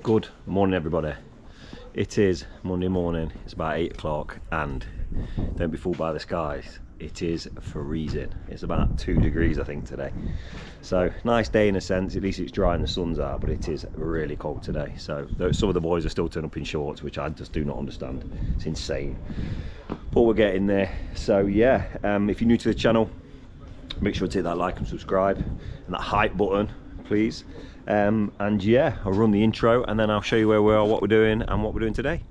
Good morning, everybody. It is Monday morning, it's about 8 o'clock, and don't be fooled by the skies, it is freezing. It's about 2 degrees I think today, so nice day in a sense. At least it's dry and the sun's out, but it is really cold today. So some of the boys are still turning up in shorts, which I just do not understand. It's insane, but we're getting there. So yeah, if you're new to the channel, make sure to hit that like and subscribe and that hype button, please. And yeah, I'll run the intro and then I'll show you where we are, what we're doing and what we're doing today.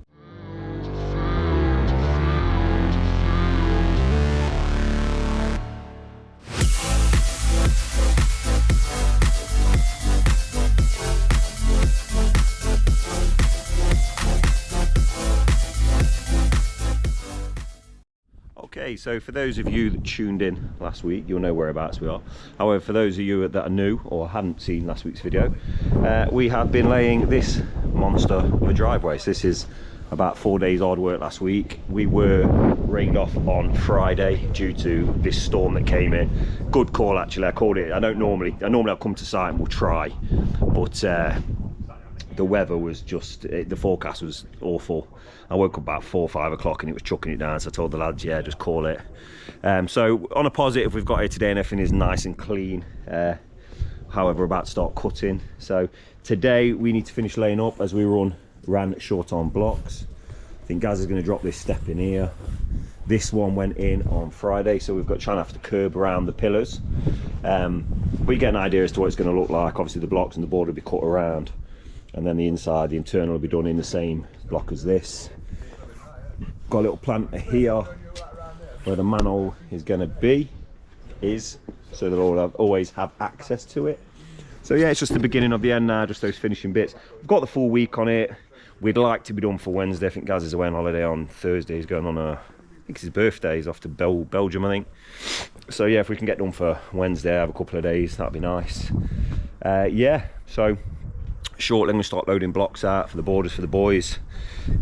Okay, so for those of you that tuned in last week, you'll know whereabouts we are. However, for those of you that are new or hadn't seen last week's video, we have been laying this monster of a driveway. So this is about 4 days hard work last week. We were rained off on Friday due to this storm that came in. Good call, actually. I called it. I normally I'll come to site and we'll try, but the weather was just, the forecast was awful. I woke up about 4 or 5 o'clock and it was chucking it down, so I told the lads, yeah, just call it. So on a positive, we've got here today and everything is nice and clean. However, we're about to start cutting. So today we need to finish laying up as we ran short on blocks. I think Gaz is going to drop this step in here. This one went in on Friday, so we've got trying to have to curb around the pillars. But you get an idea as to what it's going to look like. Obviously the blocks and the board will be cut around, and then the inside, the internal, will be done in the same block as this. Got a little planter here where the manhole is going to be, so they'll always have access to it. So yeah, it's just the beginning of the end now, just those finishing bits. We've got the full week on it. We'd like to be done for Wednesday. I think Gaz is away on holiday on Thursday. He's going on I think it's his birthday. He's off to Belgium, I think. So yeah, if we can get done for Wednesday, have a couple of days, that'd be nice. Yeah, so shortly I'm going to start loading blocks out for the borders for the boys,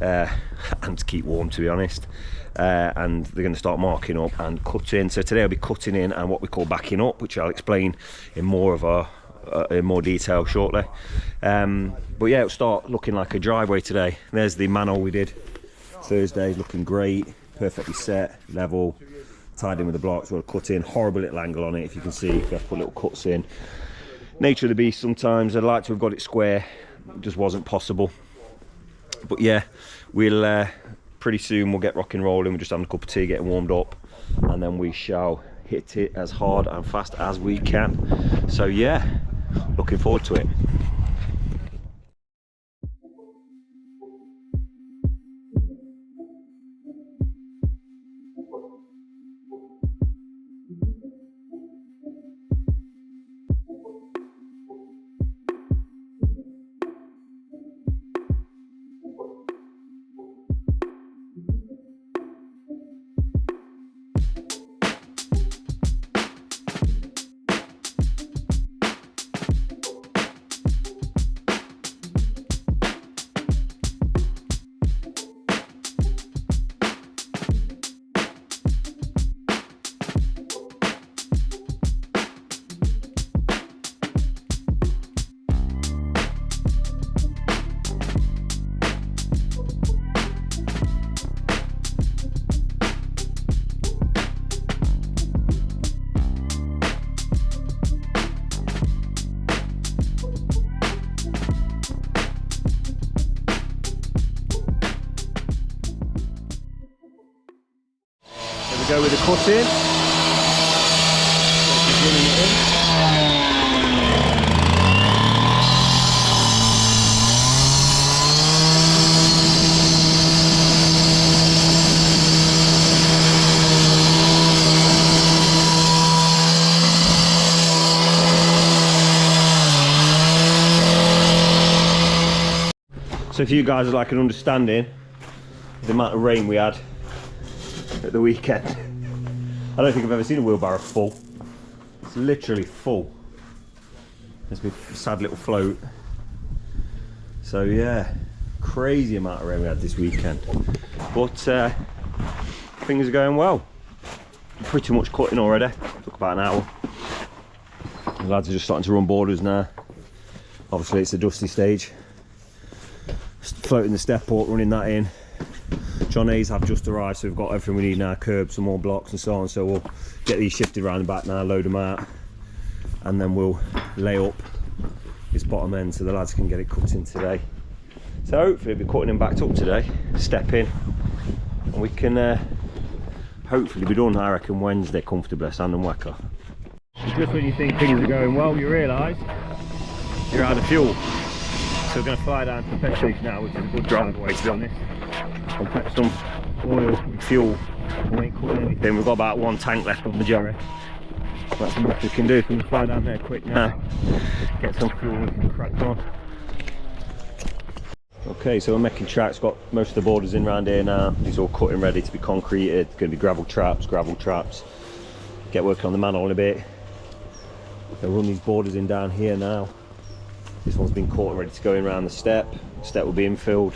and to keep warm, to be honest. And they're going to start marking up and cutting. So today I'll be cutting in and what we call backing up, which I'll explain in more detail shortly. But yeah, it'll start looking like a driveway today. There's the manhole we did Thursday, looking great, perfectly set, level, tied in with the blocks. We'll cut in, horrible little angle on it, if you can see. We have to put little cuts in. Nature of the beast sometimes. I'd like to have got it square, it just wasn't possible. But yeah, we'll pretty soon we'll get rock and rolling. We're just having a cup of tea, getting warmed up, and then we shall hit it as hard and fast as we can. So yeah, looking forward to it. Go with the cutting. So if you guys would like an understanding of the amount of rain we had at the weekend, I don't think I've ever seen a wheelbarrow full. It's literally full. There's been a sad little float. So yeah, crazy amount of rain we had this weekend. But things are going well. Pretty much cutting already. Took about an hour. The lads are just starting to run borders now. Obviously it's a dusty stage. floating the step up, running that in. John A's have just arrived, so we've got everything we need now, curbs, some more blocks and so on. So we'll get these shifted around the back now, load them out, and then we'll lay up this bottom end so the lads can get it cut in today. So hopefully we'll be cutting him backed up today, step in, and we can hopefully be done, I reckon, Wednesday comfortably, sand and whacker. Just when you think things are going well, you realise you're out of fuel. So we're going to fly down to the petrol station now, which is a good driveway to be honest. I'll put some oil and fuel. We ain't cutting anything. We've got about 1 tank left on the jerry. That's the most we can do. So we'll fly down there quick now, get some fuel and crack on. Okay, so we're making tracks, got most of the borders in round here now. These are all cut and ready to be concreted. Going to be gravel traps. Get working on the manhole in a bit. They'll run these borders in down here now. This one's been cut and ready to go in around the step. The step will be infilled.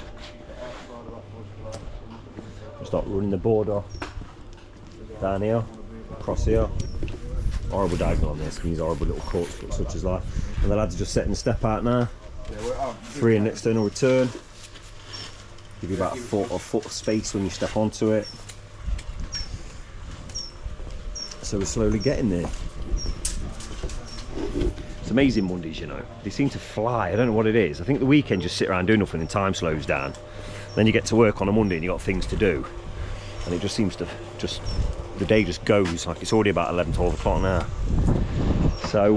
We'll start running the border down here, across here. Horrible diagonal on this, these horrible little cuts, but such as life. And the lads are just setting the step out now. Free an external return. Give you about a foot of space when you step onto it. So we're slowly getting there. It's amazing Mondays, you know. They seem to fly. I don't know what it is. I think the weekend just sit around doing nothing and time slows down. Then you get to work on a Monday and you got things to do. And it just seems to the day just goes like it's already about 11, 12 o'clock now. So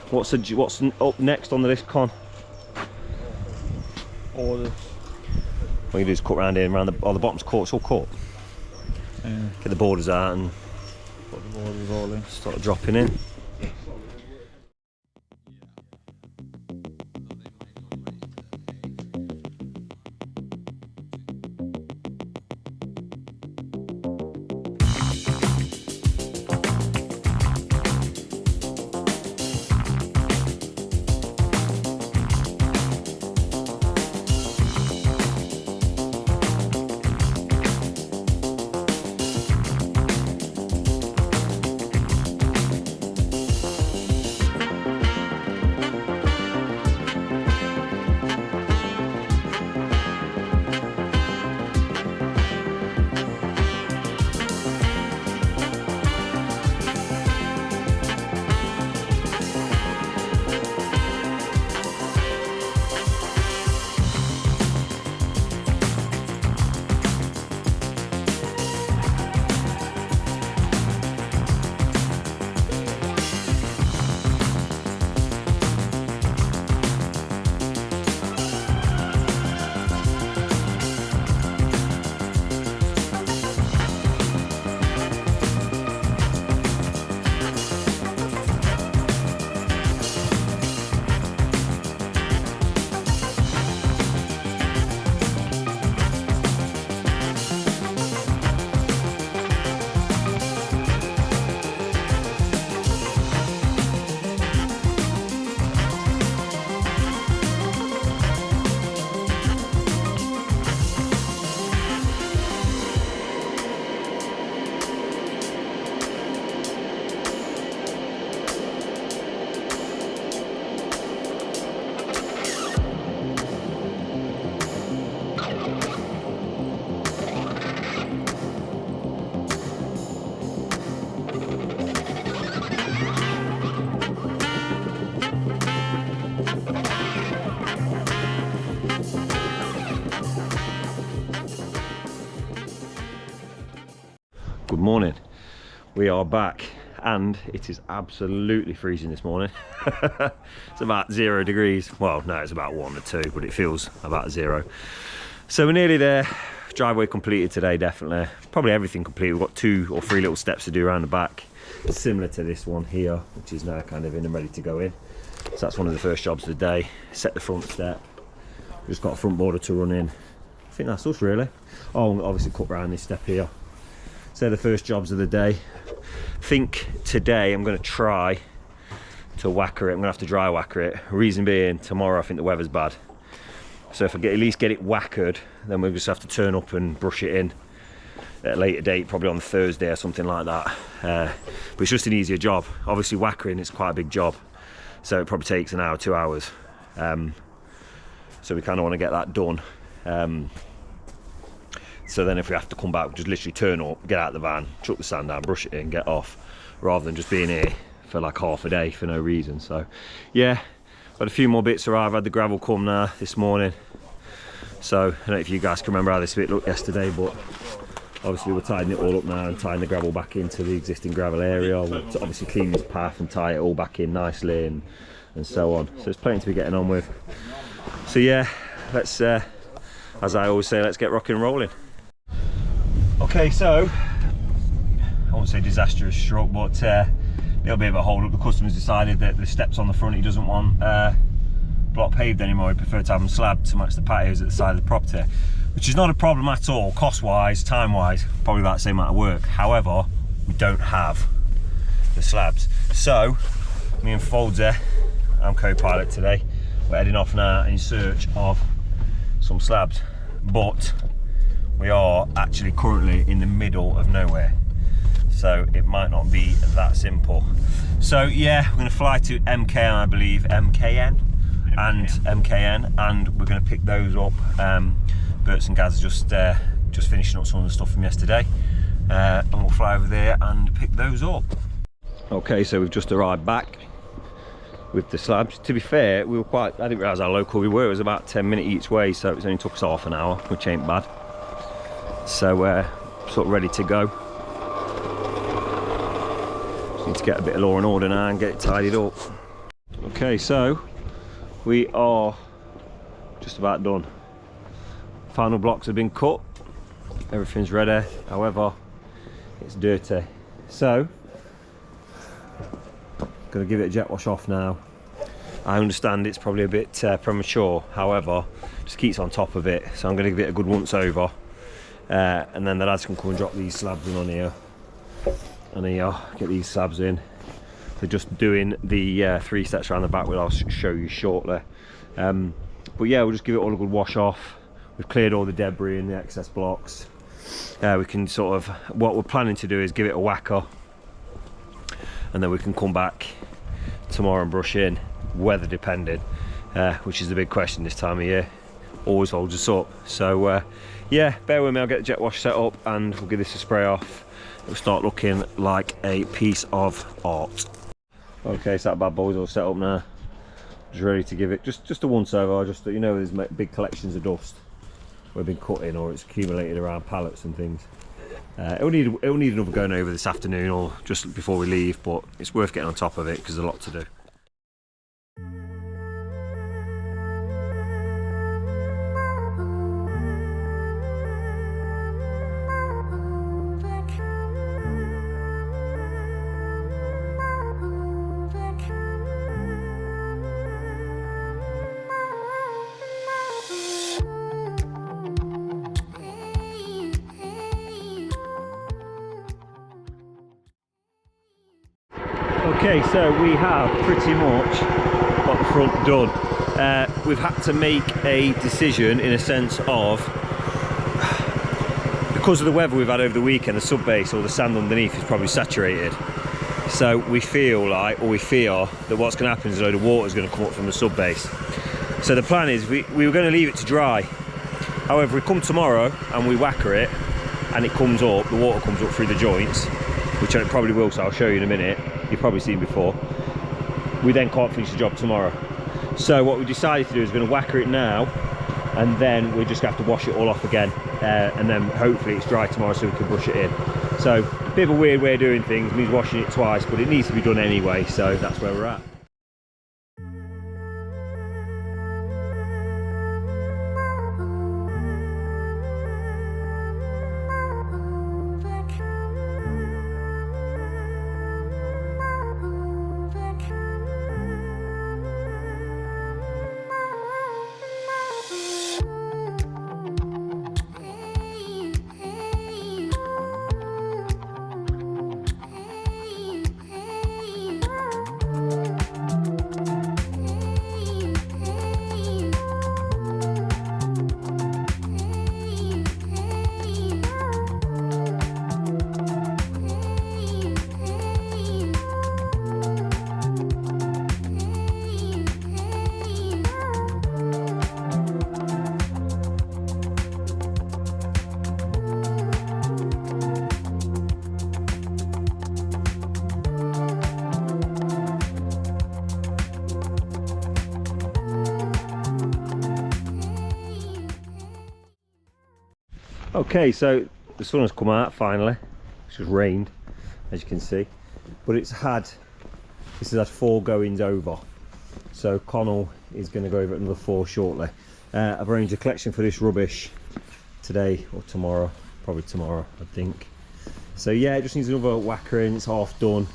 what's up next on the list, Con? Orders. What you do is cut around here and around the bottom's cut, it's all cut. Yeah. Get the borders out and Put the borders all in. start dropping in. Good morning, we are back and it is absolutely freezing this morning. It's about 0 degrees. Well, no, it's about 1 or 2, but it feels about 0. So we're nearly there. Driveway completed today, definitely. Probably everything complete. We've got 2 or 3 little steps to do around the back, similar to this one here, which is now kind of in and ready to go in. So that's one of the first jobs of the day. Set the front step. We've just got a front border to run in. I think that's us really. Oh, and obviously cut around this step here. So the first jobs of the day. I think today I'm going to try to whacker it. I'm going to have to dry whacker it. Reason being, tomorrow I think the weather's bad. So if I at least get it whackered, then we'll just have to turn up and brush it in at a later date, probably on Thursday or something like that. But it's just an easier job. Obviously whackering is quite a big job, so it probably takes an hour, 2 hours. So we kind of want to get that done So then if we have to come back, just literally turn up, get out the van, chuck the sand down, brush it in, get off, rather than just being here for like half a day for no reason. So yeah, got a few more bits arrive. I had the gravel come now this morning. So I don't know if you guys can remember how this bit looked yesterday, but obviously we're tidying it all up now and tying the gravel back into the existing gravel area. We'll obviously clean this path and tie it all back in nicely and so on. So there's plenty to be getting on with. So yeah, let's, as I always say, let's get rocking and rolling. Okay, so I won't say disastrous stroke, but a little bit of a hold up. The customer's decided that the steps on the front he doesn't want block paved anymore. He preferred to have them slab to match the patios at the side of the property, which is not a problem at all, cost wise, time wise, probably about the same amount of work. However, we don't have the slabs. So me and Foldsy, I'm co-pilot today, we're heading off now in search of some slabs, but we are actually currently in the middle of nowhere, so it might not be that simple. So yeah, we're going to fly to MKN, I believe, MKN, and we're going to pick those up. Berts and Gaz are just finishing up some of the stuff from yesterday, and we'll fly over there and pick those up. Okay, so we've just arrived back with the slabs. To be fair, we were I didn't realise how local we were. It was about 10 minutes each way, so it only took us half an hour, which ain't bad. So sort of ready to go. Just need to get a bit of law and order now and get it tidied up. Okay, so we are just about done. Final blocks have been cut, everything's ready. However, it's dirty, so gonna give it a jet wash off now. I understand it's probably a bit premature, however, just keeps on top of it, so I'm gonna give it a good once over. And then the lads can come and drop these slabs in on here, and here, get these slabs in. They're just doing the 3 steps around the back, which I'll show you shortly. But yeah, we'll just give it all a good wash off. We've cleared all the debris and the excess blocks. We can sort of, what we're planning to do is give it a whacker, and then we can come back tomorrow and brush in, weather depending, which is the big question this time of year. Always holds us up. So yeah, bear with me, I'll get the jet wash set up and we'll give this a spray off. It'll start looking like a piece of art. Okay, so that bad boy's all set up now. Just ready to give it just a once over, just that, you know, there's big collections of dust we've been cutting or it's accumulated around pallets and things. It'll need another going over this afternoon or just before we leave, but it's worth getting on top of it because there's a lot to do. Okay, so we have pretty much got the front done. We've had to make a decision in a sense of, because of the weather we've had over the weekend, the sub base or the sand underneath is probably saturated. So we feel like, or we fear, that what's going to happen is a load of water is going to come up from the sub base. So the plan is we were going to leave it to dry. However, we come tomorrow and we whacker it and it comes up, the water comes up through the joints, which it probably will, so I'll show you in a minute. You've probably seen before. We then can't finish the job tomorrow. So what we decided to do is we're going to whacker it now, and then we're just going to have to wash it all off again, and then hopefully it's dry tomorrow so we can brush it in. So a bit of a weird way of doing things, means washing it twice, but it needs to be done anyway, so that's where we're at. Okay, so the sun has come out finally. It's just rained, as you can see, but this has had 4 goings over, so Connell is going to go over another 4 shortly. I've arranged a collection for this rubbish today or tomorrow, probably tomorrow I think. So yeah, it just needs another whackering. It's half done,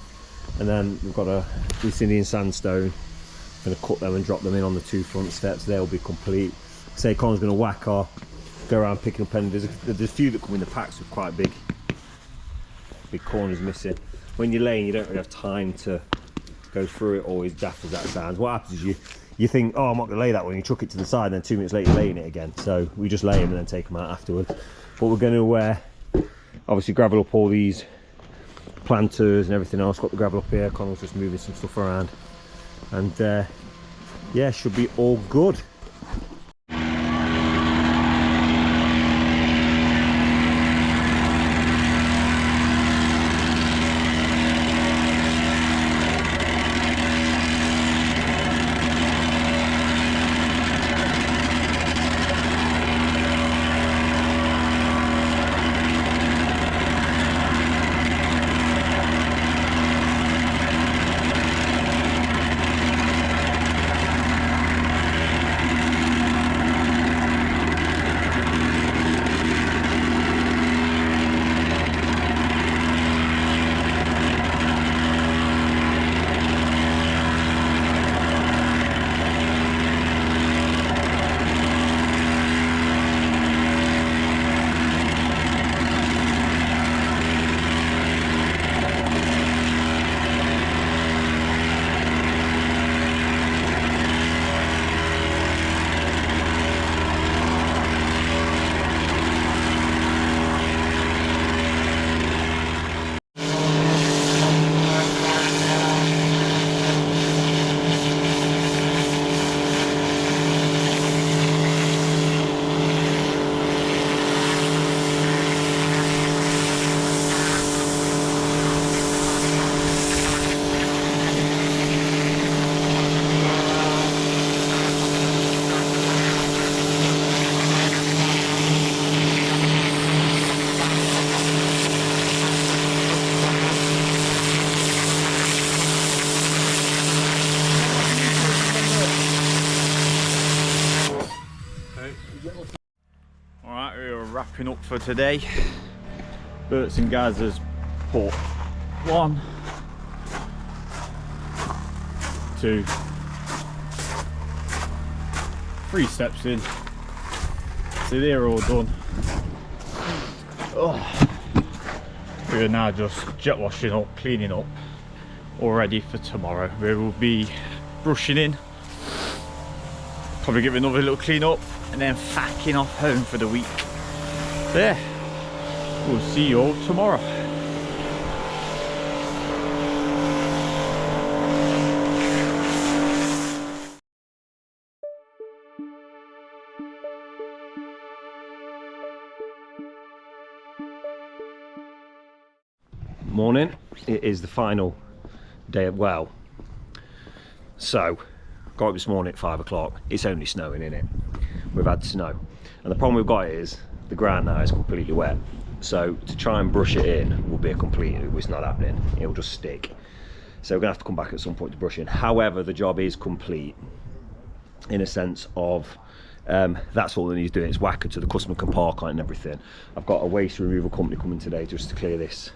and then we've got this Indian sandstone. I'm going to cut them and drop them in on the 2 front steps. They'll be complete. Say Connor's going to whack our, go around picking up, and there's a few that come in the packs with quite big corners missing. When you're laying, you don't really have time to go through it all, as daft as that sounds. What happens is you think, oh, I'm not going to lay that one, you chuck it to the side, and then 2 minutes later you're laying it again. So we just lay them and then take them out afterwards. But we're going to obviously gravel up all these planters and everything else. Got the gravel up here. Connor's just moving some stuff around, and yeah, should be all good. Alright, we're wrapping up for today. Berts and Gaz has put 1, 2, 3 steps in. So they're all done. Oh. We're now just jet washing up, cleaning up, all ready for tomorrow. We will be brushing in, probably give it another little clean up, and then facking off home for the week. There, we'll see you all tomorrow. Morning. It is the final day of, well, so got up this morning at 5 o'clock. It's only snowing, innit? We've had snow, and the problem we've got is the ground now is completely wet, so to try and brush it in will be a complete, it's not happening, it'll just stick. So we're gonna have to come back at some point to brush in. However, the job is complete in a sense of that's all that needs doing. It's whacker to the customer can park on it and everything. I've got a waste removal company coming today just to clear this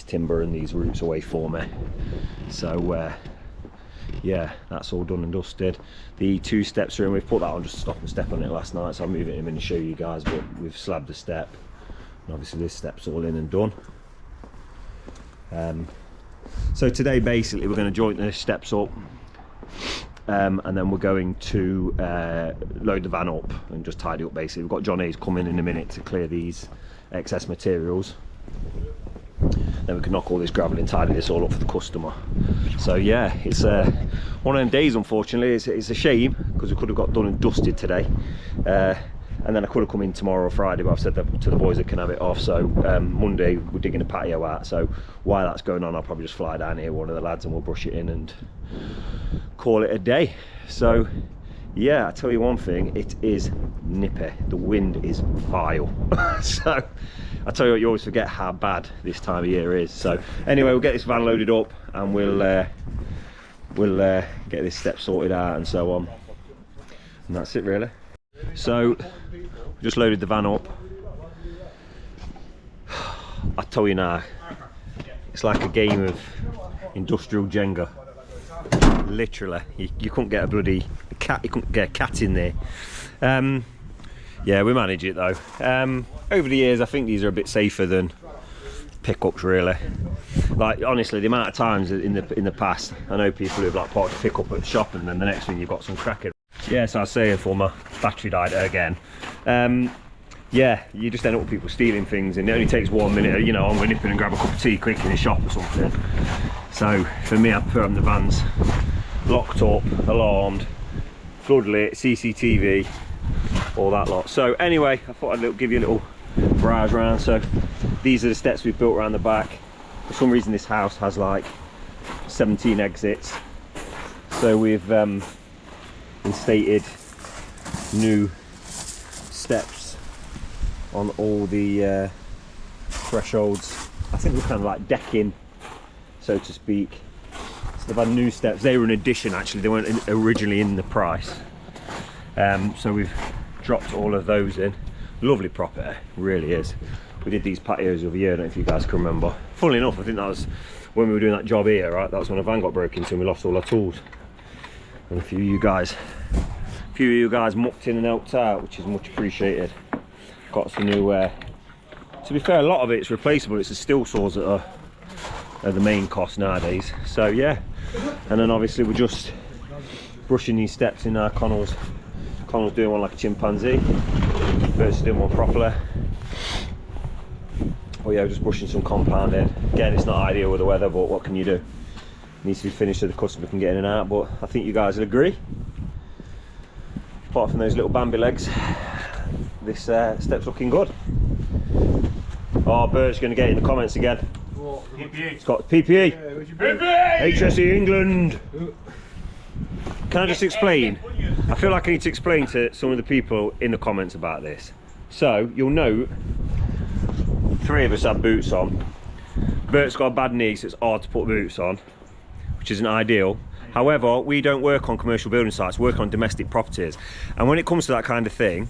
timber and these roots away for me. So yeah, that's all done and dusted. The 2 steps are in. We've put that on just to stop and step on it last night, so I'll move it in and show you guys, but we've slabbed the step, and obviously this step's all in and done. So today basically we're going to joint the steps up, and then we're going to load the van up and just tidy up. Basically we've got John A's coming in a minute to clear these excess materials. Then we can knock all this gravel and tidy this all up for the customer. So yeah, it's one of them days, unfortunately. It's a shame because we could have got done and dusted today, and then I could have come in tomorrow or Friday, but I've said that to the boys that can have it off. So Monday we're digging a patio out, so while that's going on I'll probably just fly down here with one of the lads and we'll brush it in and call it a day. So yeah, I tell you one thing, it is nippy. The wind is vile. So I tell you what, you always forget how bad this time of year is. So anyway, we'll get this van loaded up and we'll get this step sorted out and so on. And that's it really. So just loaded the van up. I tell you now, it's like a game of industrial Jenga. Literally, you couldn't get a bloody cat. You couldn't get a cat in there. Yeah, we manage it though. Over the years, I think these are a bit safer than pickups, really. Like honestly, the amount of times in the past, I know people who've like parked a pickup at the shop, and then the next thing you've got some cracking. Yeah, so I was saying before my battery died again. Yeah, you just end up with people stealing things, and it only takes 1 minute. You know, I'm going to nip in and grab a cup of tea quick in the shop or something. So for me, I put on the van's locked up, alarmed, floodlit, CCTV, all that lot. So anyway, I thought I'd give you a little browse around. So these are the steps we've built around the back. For some reason this house has like 17 exits, so we've instated new steps on all the thresholds. I think we're kind of like decking, so to speak. So they've had new steps. They were an addition actually, they weren't originally in the price. So we've dropped all of those in. Lovely property, really is. We did these patios over here, I don't know if you guys can remember. Funnily enough, I think that was when we were doing that job here, right? That was when a van got broken into and we lost all our tools. And a few of you guys mucked in and helped out, which is much appreciated. Got some new, to be fair, a lot of it's replaceable. It's the steel saws that are the main cost nowadays. So yeah, and then obviously we're just brushing these steps in. Connell's doing one like a chimpanzee, Bert's doing one properly. Well yeah, we're just brushing some compound in. Again, it's not ideal with the weather, but what can you do? It needs to be finished so the customer can get in and out, but I think you guys will agree. Apart from those little Bambi legs, this step's looking good. Oh, Bert's going to get in the comments again. What? PPE. It's got PPE. PPE! HSE England. Can I just explain? I feel like I need to explain to some of the people in the comments about this. So, you'll note, 3 of us have boots on. Bert's got a bad knee, so it's hard to put boots on, which isn't ideal. However, we don't work on commercial building sites, we work on domestic properties. And when it comes to that kind of thing,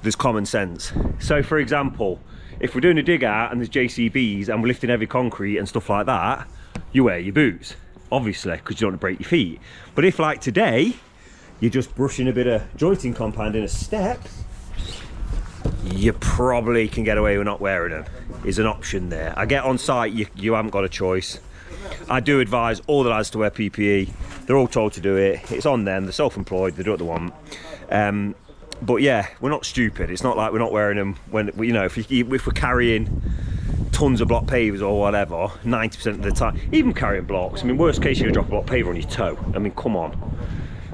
there's common sense. So for example, if we're doing a dig out and there's JCBs and we're lifting heavy concrete and stuff like that, you wear your boots, obviously, because you don't want to break your feet. But if like today, you're just brushing a bit of jointing compound in a step, you probably can get away with not wearing them. Is an option there. I get on site, you haven't got a choice. I do advise all the lads to wear PPE. They're all told to do it. It's on them. They're self-employed. They do what they want. But yeah, we're not stupid. It's not like we're not wearing them when, you know, if we're carrying tons of block pavers or whatever, 90% of the time, even carrying blocks. I mean, worst case, you're gonna drop a block paver on your toe. I mean, come on.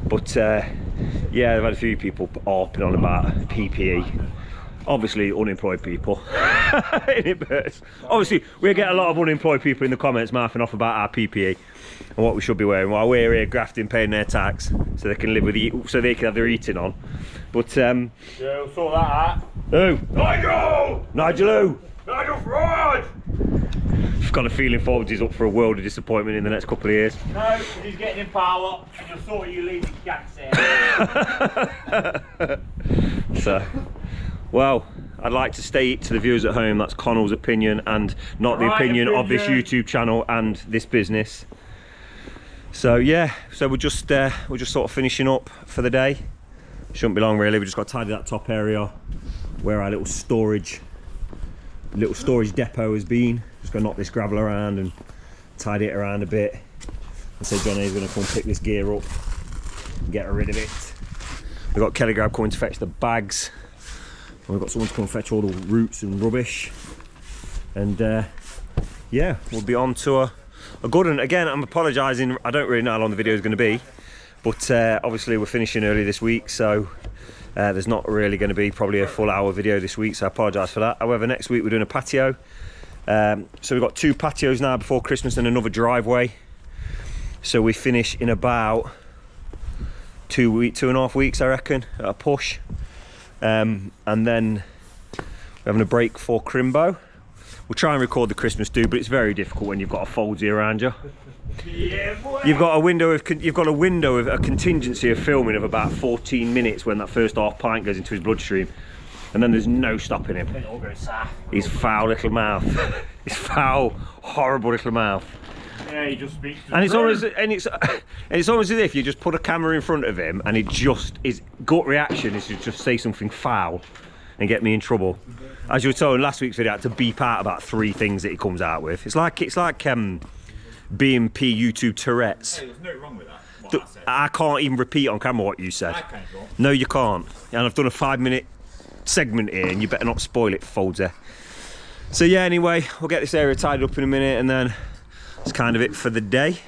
But yeah, I've had a few people harping on about PPE. Obviously unemployed people. Obviously we get a lot of unemployed people in the comments mouthing off about our PPE and what we should be wearing while we're here grafting, paying their tax so they can live with so they can have their eating on. But yeah, we'll sort that out. Who? Nigel! Nigel who? Nigel Fraud! I've got a feeling Forbes is up for a world of disappointment in the next couple of years. No, he's getting in power and you'll sort you lazy cats there. So, well, I'd like to state to the viewers at home that's Connell's opinion and not the opinion of this YouTube channel and this business. So yeah, so we're just sort of finishing up for the day. Shouldn't be long really. We just got to tidy that top area where our little storage depot has been. Just gonna knock this gravel around and tidy it around a bit. And so Johnny's gonna come pick this gear up and get rid of it. We've got Kelly Grab coming to fetch the bags. And we've got someone to come and fetch all the roots and rubbish. And yeah, we'll be on to a good one. Again, I'm apologising, I don't really know how long the video is going to be. But obviously we're finishing early this week, so there's not really going to be probably a full hour video this week, so I apologise for that. However, next week we're doing a patio. So we've got 2 patios now before Christmas and another driveway. So we finish in about 2.5 weeks, I reckon, at a push. And then we're having a break for Crimbo. We'll try and record the Christmas do, but it's very difficult when you've got a Foldsy around you. Yeah, boy. You've got a window of a contingency of filming of about 14 minutes when that first half pint goes into his bloodstream, and then there's no stopping him. It all goes south. His foul little mouth, his foul, horrible little mouth. Yeah, he just speaks to And it's the almost it's almost as if you just put a camera in front of him, and his gut reaction is to just say something foul and get me in trouble. As you were told in last week's video, I had to beep out about 3 things that he comes out with. It's like B&P YouTube Tourette's. Hey, there's no wrong with that. What I said. I can't even repeat on camera what you said. I can't go. No, you can't. And I've done a 5-minute segment here, and you better not spoil it, Foldsy. So yeah, anyway, we'll get this area tidied up in a minute, and then that's kind of it for the day.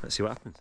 Let's see what happens.